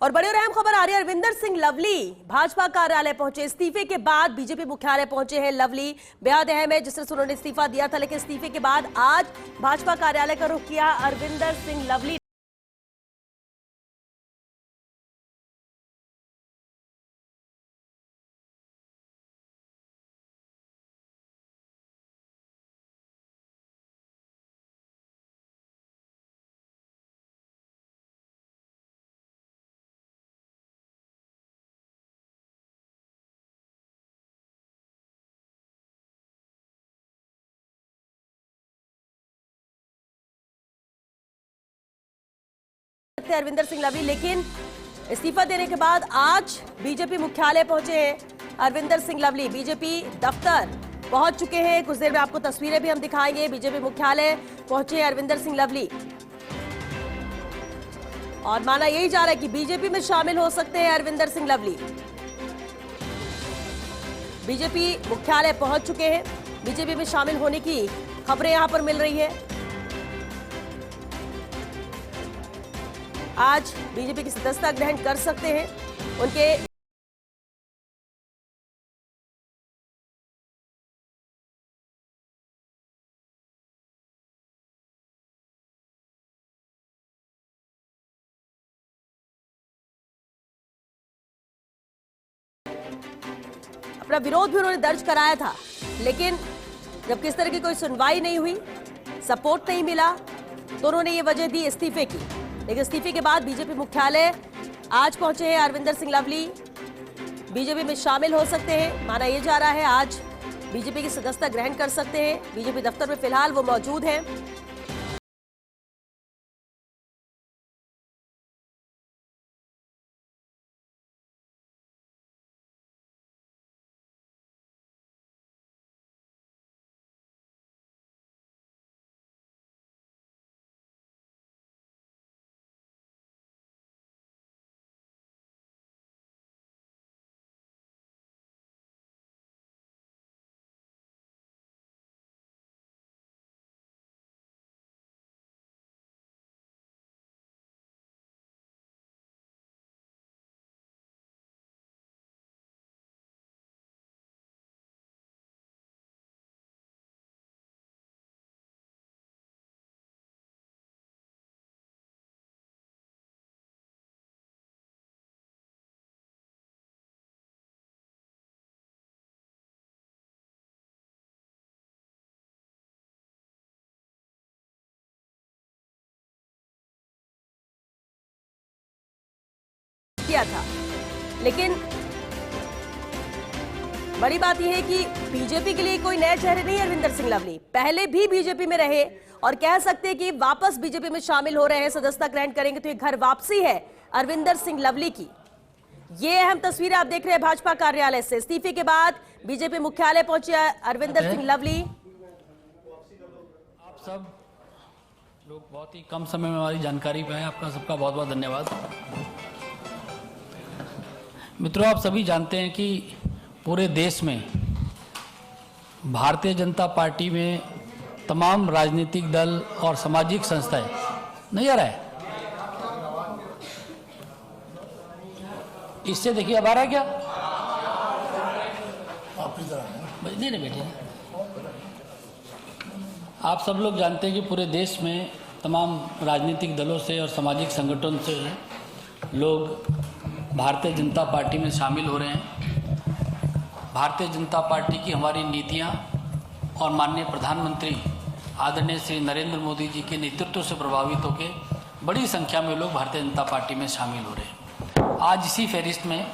और बड़ी और अहम खबर आ रही है, अरविंदर सिंह लवली भाजपा कार्यालय पहुंचे। इस्तीफे के बाद बीजेपी मुख्यालय पहुंचे हैं लवली। बेहद अहम है, जिस तरह से उन्होंने इस्तीफा दिया था, लेकिन इस्तीफे के बाद आज भाजपा कार्यालय का रुख किया अरविंदर सिंह लवली। अरविंदर सिंह लवली, लेकिन इस्तीफा देने के बाद आज बीजेपी मुख्यालय पहुंचे हैं अरविंदर सिंह लवली। बीजेपी दफ्तर पहुंच चुके हैं। कुछ देर में आपको तस्वीरें भी हम दिखाएंगे। बीजेपी मुख्यालय पहुंचे अरविंदर सिंह लवली और माना यही जा रहा है कि बीजेपी में शामिल हो सकते हैं अरविंदर सिंह लवली। बीजेपी मुख्यालय पहुंच चुके हैं। बीजेपी में शामिल होने की खबरें यहां पर मिल रही है। आज बीजेपी की सदस्यता ग्रहण कर सकते हैं। उनके अपना विरोध भी उन्होंने दर्ज कराया था, लेकिन जब किस तरह की कोई सुनवाई नहीं हुई, सपोर्ट नहीं मिला, तो उन्होंने ये वजह दी इस्तीफे की। लेकिन इस्तीफे के बाद बीजेपी मुख्यालय आज पहुंचे हैं अरविंदर सिंह लवली। बीजेपी में शामिल हो सकते हैं, माना यह जा रहा है आज बीजेपी की सदस्यता ग्रहण कर सकते हैं। बीजेपी दफ्तर में फिलहाल वो मौजूद हैं। किया था, लेकिन बड़ी बात यह है कि बीजेपी के लिए कोई नए चेहरे नहीं। अरविंदर सिंह लवली पहले भी बीजेपी में रहे और कह सकते हैं कि वापस बीजेपी में शामिल हो रहे हैं, सदस्यता ग्रहण करेंगे, तो ये घर वापसी है अरविंदर सिंह लवली की। ये अहम तस्वीरें आप देख रहे हैं भाजपा कार्यालय से। इस्तीफे के बाद बीजेपी मुख्यालय पहुंचे अरविंदर सिंह लवली। आप सब लोग बहुत ही कम समय में हमारी जानकारी पाए, आपका सबका बहुत बहुत धन्यवाद। मित्रों, आप सभी जानते हैं कि पूरे देश में भारतीय जनता पार्टी में तमाम राजनीतिक दल और सामाजिक संस्थाएं, नहीं आ रहा है, इससे देखिए अब आ रहा है क्या? नहीं बेटे, आप सब लोग जानते हैं कि पूरे देश में तमाम राजनीतिक दलों से और सामाजिक संगठनों से लोग भारतीय जनता पार्टी में शामिल हो रहे हैं। भारतीय जनता पार्टी की हमारी नीतियां और माननीय प्रधानमंत्री आदरणीय श्री नरेंद्र मोदी जी के नेतृत्व से प्रभावित होकर बड़ी संख्या में लोग भारतीय जनता पार्टी में शामिल हो रहे हैं। आज इसी फहरिस्त में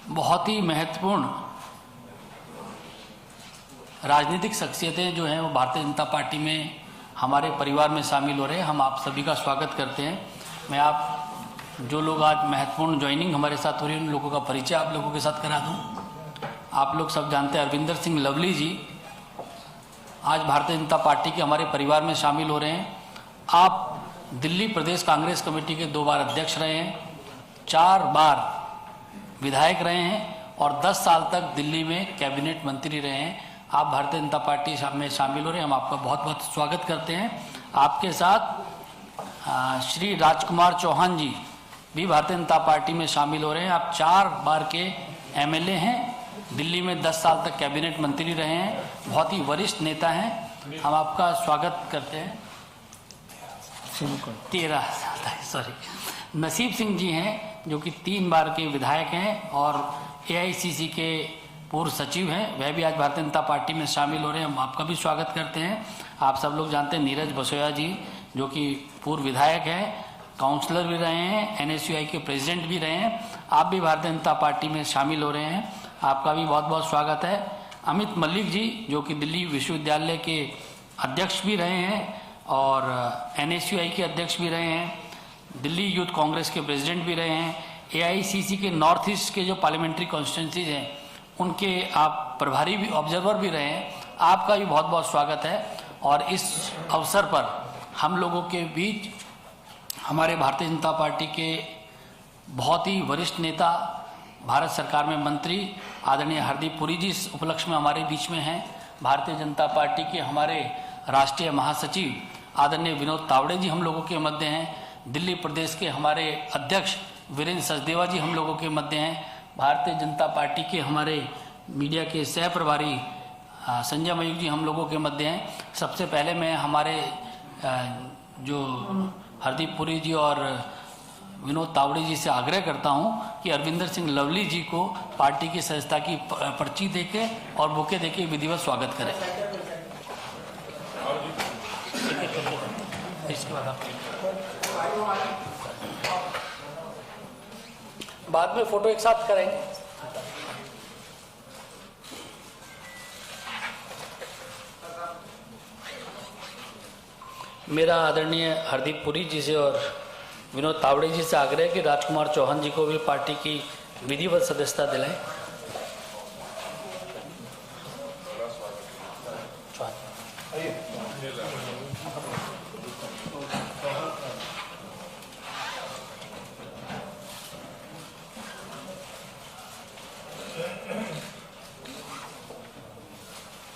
बहुत ही महत्वपूर्ण राजनीतिक शख्सियतें जो हैं वो भारतीय जनता पार्टी में हमारे परिवार में शामिल हो रहे हैं। हम आप सभी का स्वागत करते हैं। मैं आप जो लोग आज महत्वपूर्ण ज्वाइनिंग हमारे साथ हो रही है, उन लोगों का परिचय आप लोगों के साथ करा दूं। आप लोग सब जानते हैं अरविंदर सिंह लवली जी आज भारतीय जनता पार्टी के हमारे परिवार में शामिल हो रहे हैं। आप दिल्ली प्रदेश कांग्रेस कमेटी के 2 बार अध्यक्ष रहे हैं, 4 बार विधायक रहे हैं और 10 साल तक दिल्ली में कैबिनेट मंत्री रहे हैं। आप भारतीय जनता पार्टी में शामिल हो रहे हैं, हम आपका बहुत बहुत स्वागत करते हैं। आपके साथ श्री राजकुमार चौहान जी भी भारतीय जनता पार्टी में शामिल हो रहे हैं। आप 4 बार के एमएलए हैं, दिल्ली में 10 साल तक कैबिनेट मंत्री रहे हैं, बहुत ही वरिष्ठ नेता हैं। हम आपका स्वागत करते हैं। 13 साल तक, सॉरी। नसीब सिंह जी हैं जो कि 3 बार के विधायक हैं और एआईसीसी के पूर्व सचिव हैं, वह भी आज भारतीय जनता पार्टी में शामिल हो रहे हैं। हम आपका भी स्वागत करते हैं। आप सब लोग जानते हैं नीरज बसोया जी जो कि पूर्व विधायक हैं, काउंसलर भी रहे हैं, एनएसयूआई के प्रेसिडेंट भी रहे हैं। आप भी भारतीय जनता पार्टी में शामिल हो रहे हैं, आपका भी बहुत बहुत स्वागत है। अमित मलिक जी जो कि दिल्ली विश्वविद्यालय के अध्यक्ष भी रहे हैं और एनएसयूआई के अध्यक्ष भी रहे हैं, दिल्ली यूथ कांग्रेस के प्रेसिडेंट भी रहे हैं, एआईसीसी के नॉर्थ ईस्ट के जो पार्लियामेंट्री कॉन्स्टिट्यूंसीज हैं उनके आप प्रभारी भी, ऑब्जर्वर भी रहे हैं। आपका भी बहुत बहुत स्वागत है। और इस अवसर पर हम लोगों के बीच हमारे भारतीय जनता पार्टी के बहुत ही वरिष्ठ नेता, भारत सरकार में मंत्री आदरणीय हरदीप पुरी जी इस उपलक्ष्य में हमारे बीच में हैं। भारतीय जनता पार्टी के हमारे राष्ट्रीय महासचिव आदरणीय विनोद तावड़े जी हम लोगों के मध्य हैं। दिल्ली प्रदेश के हमारे अध्यक्ष वीरेंद्र सचदेवा जी हम लोगों के मध्य हैं। भारतीय जनता पार्टी के हमारे मीडिया के सह प्रभारी संजय मयूख जी हम लोगों के मध्य हैं। सबसे पहले मैं हमारे जो हरदीप पुरी जी और विनोद तावड़े जी से आग्रह करता हूं कि अरविंदर सिंह लवली जी को पार्टी की सदस्यता की पर्ची देके और बुके देके विधिवत स्वागत करें। इसके बाद में फोटो एक साथ करेंगे। मेरा आदरणीय हरदीप पुरी जी से और विनोद तावड़े जी से आग्रह है कि राजकुमार चौहान जी को भी पार्टी की विधिवत सदस्यता दिलाएं।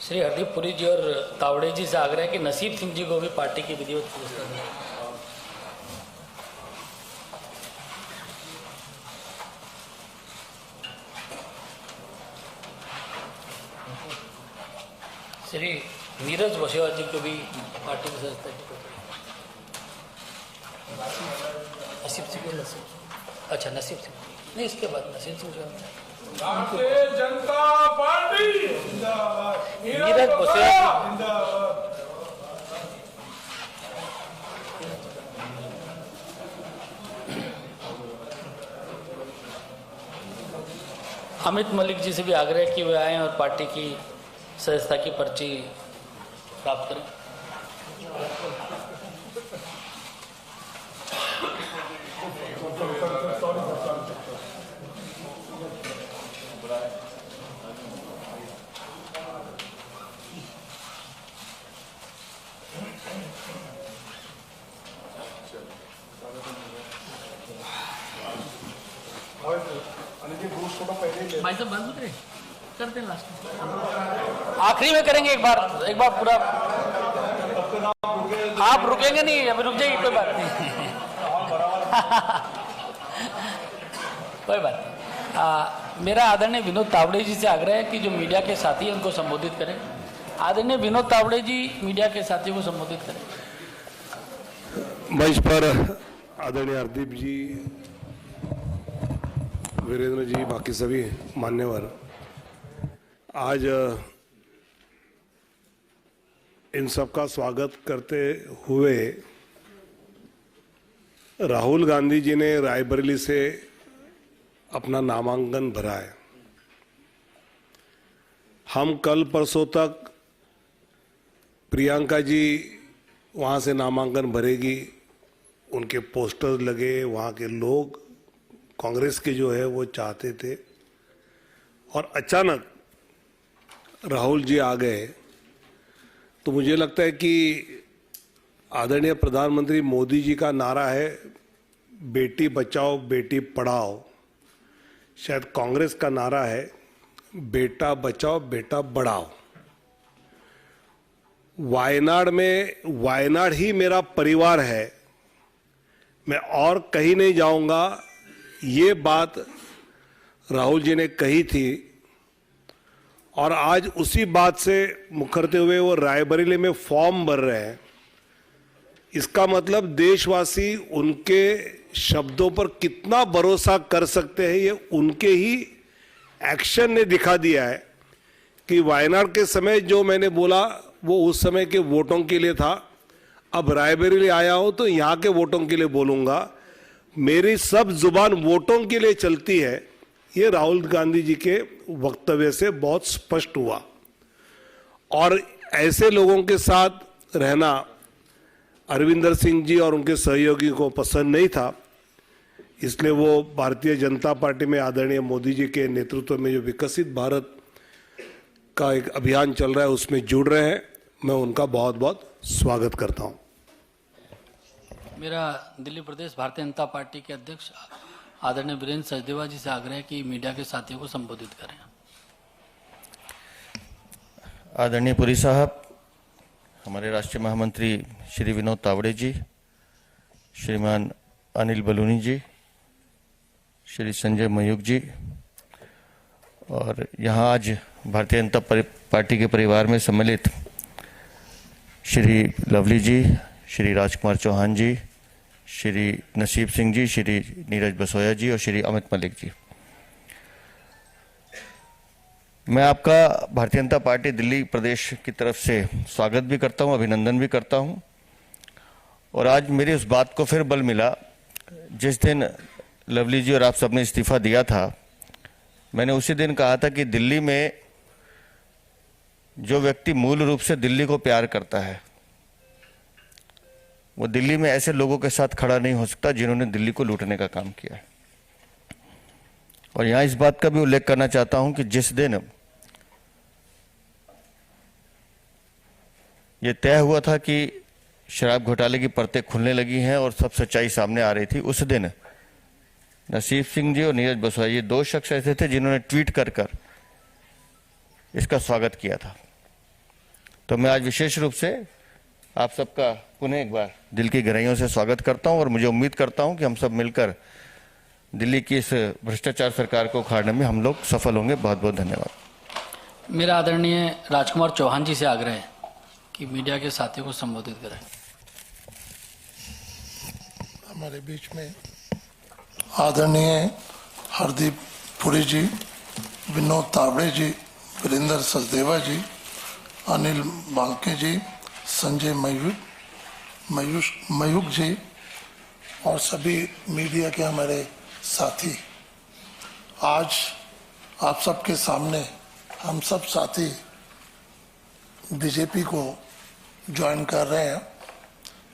श्री हरदीप पुरी जी और तावड़े जी से आग्रह है कि नसीब सिंह जी को भी पार्टी की विधिवत सदस्यता दें। श्री नीरज बसोया जी को भी पार्टी की सदस्यता की। नसीब सिंह, अच्छा नसीब सिंह नहीं, इसके बाद नसीब सिंह जो भारतीय जनता पार्टी नीरज बसोया अमित मलिक जी से भी आग्रह कि वे आएं और पार्टी की सदस्यता की पर्ची प्राप्त करें। भाई साहब बंद करें, करते हैं लास्ट आखिरी में करेंगे एक बार पूरा। आप रुकेंगे नहीं, अभी रुक जाइए, कोई बात नहीं। कोई बात नहीं। मेरा आदरणीय विनोद तावड़े जी से आग्रह है कि जो मीडिया के साथी हैं उनको संबोधित करें। आदरणीय विनोद तावड़े जी मीडिया के साथियों को संबोधित करें। मंच पर आदरणीय हरदीप जी, वीरेंद्र जी, बाकी सभी मान्यवर, आज इन सबका स्वागत करते हुए राहुल गांधी जी ने रायबरेली से अपना नामांकन भरा है। हम कल परसों तक प्रियंका जी वहाँ से नामांकन भरेगी, उनके पोस्टर लगे, वहाँ के लोग कांग्रेस के जो है वो चाहते थे, और अचानक राहुल जी आ गए। तो मुझे लगता है कि आदरणीय प्रधानमंत्री मोदी जी का नारा है बेटी बचाओ बेटी पढ़ाओ, शायद कांग्रेस का नारा है बेटा बचाओ बेटा बढ़ाओ। वायनाड में, वायनाड ही मेरा परिवार है, मैं और कहीं नहीं जाऊंगा। ये बात राहुल जी ने कही थी और आज उसी बात से मुखरते हुए वो रायबरेली में फॉर्म भर रहे हैं। इसका मतलब देशवासी उनके शब्दों पर कितना भरोसा कर सकते हैं, ये उनके ही एक्शन ने दिखा दिया है कि वायनाड के समय जो मैंने बोला वो उस समय के वोटों के लिए था। अब रायबरेली आया हूं तो यहाँ के वोटों के लिए बोलूंगा। मेरी सब जुबान वोटों के लिए चलती है, ये राहुल गांधी जी के वक्तव्य से बहुत स्पष्ट हुआ। और ऐसे लोगों के साथ रहना अरविंदर सिंह जी और उनके सहयोगी को पसंद नहीं था, इसलिए वो भारतीय जनता पार्टी में आदरणीय मोदी जी के नेतृत्व में जो विकसित भारत का एक अभियान चल रहा है उसमें जुड़ रहे हैं। मैं उनका बहुत बहुत स्वागत करता हूं। मेरा दिल्ली प्रदेश भारतीय जनता पार्टी के अध्यक्ष आदरणीय वीरेंद्र सचदेवा जी से आग्रह है कि मीडिया के साथियों को संबोधित करें। आदरणीय पुरी साहब, हमारे राष्ट्रीय महामंत्री श्री विनोद तावड़े जी, श्रीमान अनिल बलूनी जी, श्री संजय मयूख जी, और यहाँ आज भारतीय जनता पार्टी के परिवार में सम्मिलित श्री लवली जी, श्री राजकुमार चौहान जी, श्री नसीब सिंह जी, श्री नीरज बसोया जी और श्री अमित मलिक जी, मैं आपका भारतीय जनता पार्टी दिल्ली प्रदेश की तरफ से स्वागत भी करता हूं, अभिनंदन भी करता हूं। और आज मेरी उस बात को फिर बल मिला, जिस दिन लवली जी और आप सबने इस्तीफा दिया था, मैंने उसी दिन कहा था कि दिल्ली में जो व्यक्ति मूल रूप से दिल्ली को प्यार करता है, वो दिल्ली में ऐसे लोगों के साथ खड़ा नहीं हो सकता जिन्होंने दिल्ली को लूटने का काम किया है। और यहां इस बात का भी उल्लेख करना चाहता हूं कि जिस दिन ये तय हुआ था कि शराब घोटाले की परतें खुलने लगी हैं और सब सच्चाई सामने आ रही थी, उस दिन नसीब सिंह जी और नीरज बसोया, ये दो शख्स ऐसे थे जिन्होंने ट्वीट कर इसका स्वागत किया था। तो मैं आज विशेष रूप से आप सबका पुनः एक बार दिल की गहराइयों से स्वागत करता हूं और मुझे उम्मीद करता हूं कि हम सब मिलकर दिल्ली की इस भ्रष्टाचार सरकार को उखाड़ने में हम लोग सफल होंगे। बहुत बहुत धन्यवाद। मेरा आदरणीय राजकुमार चौहान जी से आग्रह है कि मीडिया के साथियों को संबोधित करें। हमारे बीच में आदरणीय हरदीप पुरी जी, विनोद तावड़े जी, वीरेंद्र सचदेवा जी, अनिल बांके जी, संजय मयूख जी और सभी मीडिया के हमारे साथी, आज आप सबके सामने हम सब साथी बीजेपी को ज्वाइन कर रहे हैं।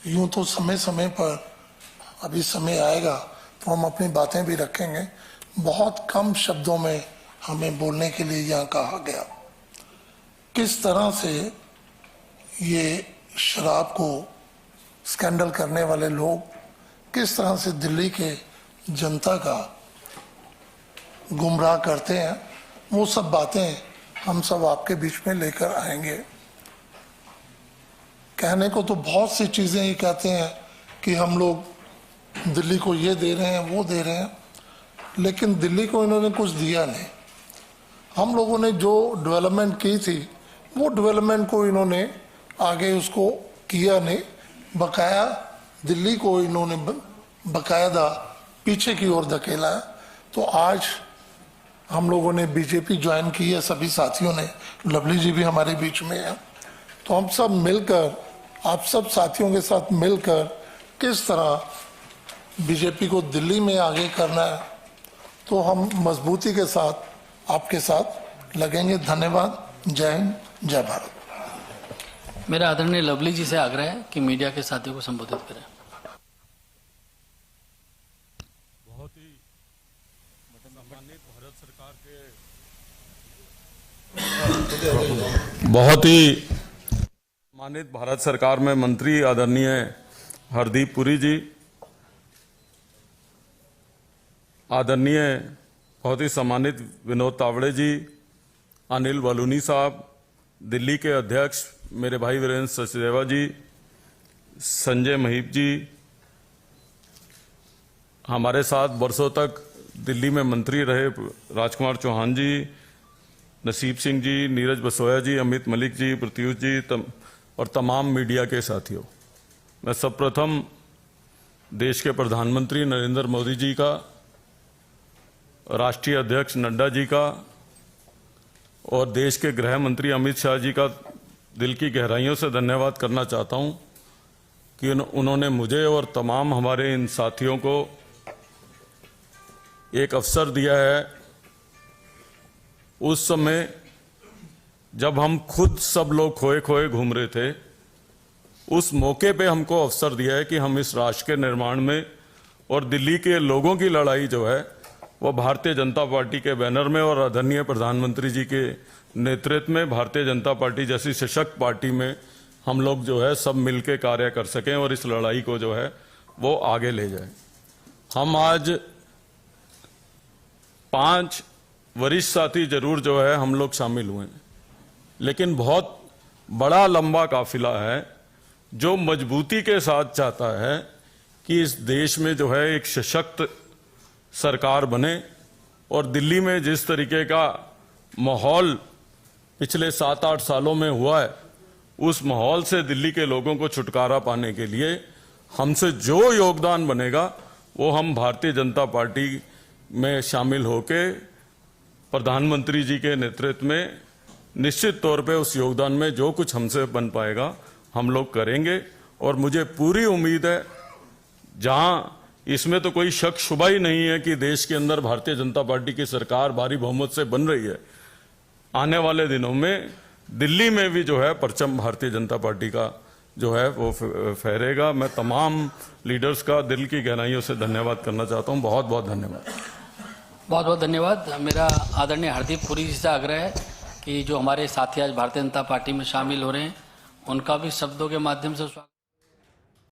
यूं तो समय समय पर अभी समय आएगा तो हम अपनी बातें भी रखेंगे। बहुत कम शब्दों में हमें बोलने के लिए यहाँ कहा गया। किस तरह से ये शराब को स्कैंडल करने वाले लोग किस तरह से दिल्ली के जनता का गुमराह करते हैं, वो सब बातें हम सब आपके बीच में लेकर आएंगे। कहने को तो बहुत सी चीजें ही कहते हैं कि हम लोग दिल्ली को ये दे रहे हैं, वो दे रहे हैं, लेकिन दिल्ली को इन्होंने कुछ दिया नहीं। हम लोगों ने जो डेवलपमेंट की थी वो डेवलपमेंट को इन्होंने आगे उसको किया नहीं, बकाया दिल्ली को इन्होंने बकायदा पीछे की ओर धकेला है। तो आज हम लोगों ने बीजेपी ज्वाइन की है, सभी साथियों ने, लवली जी भी हमारे बीच में है। तो हम सब मिलकर, आप सब साथियों के साथ मिलकर किस तरह बीजेपी को दिल्ली में आगे करना है, तो हम मजबूती के साथ आपके साथ लगेंगे। धन्यवाद। जय हिंद, जय भारत। मेरा आदरणीय लवली जी से आग्रह है कि मीडिया के साथियों को संबोधित करें। बहुत ही सम्मानित भारत सरकार में मंत्री आदरणीय हरदीप पुरी जी, आदरणीय बहुत ही सम्मानित विनोद तावड़े जी, अनिल बलूनी साहब, दिल्ली के अध्यक्ष मेरे भाई वीरेंद्र सचदेवा जी, संजय महीप जी, हमारे साथ वर्षों तक दिल्ली में मंत्री रहे राजकुमार चौहान जी, नसीब सिंह जी, नीरज बसोया जी, अमित मलिक जी, प्रत्युष जी और तमाम मीडिया के साथियों, मैं सर्वप्रथम देश के प्रधानमंत्री नरेंद्र मोदी जी का, राष्ट्रीय अध्यक्ष नड्डा जी का और देश के गृह मंत्री अमित शाह जी का दिल की गहराइयों से धन्यवाद करना चाहता हूं कि उन्होंने मुझे और तमाम हमारे इन साथियों को एक अवसर दिया है उस समय जब हम खुद सब लोग खोए खोए घूम रहे थे। उस मौके पे हमको अवसर दिया है कि हम इस राष्ट्र के निर्माण में और दिल्ली के लोगों की लड़ाई जो है वो भारतीय जनता पार्टी के बैनर में और आदरणीय प्रधानमंत्री जी के नेतृत्व में भारतीय जनता पार्टी जैसी सशक्त पार्टी में हम लोग जो है सब मिलकर कार्य कर सकें और इस लड़ाई को जो है वो आगे ले जाएं। हम आज 5 वरिष्ठ साथी जरूर जो है हम लोग शामिल हुए, लेकिन बहुत बड़ा लंबा काफिला है जो मजबूती के साथ चाहता है कि इस देश में जो है एक सशक्त सरकार बने और दिल्ली में जिस तरीके का माहौल पिछले 7-8 सालों में हुआ है उस माहौल से दिल्ली के लोगों को छुटकारा पाने के लिए हमसे जो योगदान बनेगा वो हम भारतीय जनता पार्टी में शामिल होके प्रधानमंत्री जी के नेतृत्व में निश्चित तौर पे उस योगदान में जो कुछ हमसे बन पाएगा हम लोग करेंगे। और मुझे पूरी उम्मीद है, जहां इसमें तो कोई शक शुबा ही नहीं है कि देश के अंदर भारतीय जनता पार्टी की सरकार भारी बहुमत से बन रही है, आने वाले दिनों में दिल्ली में भी जो है परचम भारतीय जनता पार्टी का जो है वो फहरेगा। मैं तमाम लीडर्स का दिल की गहराइयों से धन्यवाद करना चाहता हूं। बहुत बहुत धन्यवाद। बहुत बहुत धन्यवाद। मेरा आदरणीय हरदीप पुरी जी से आग्रह है कि जो हमारे साथी आज भारतीय जनता पार्टी में शामिल हो रहे हैं उनका भी शब्दों के माध्यम से स्वागत।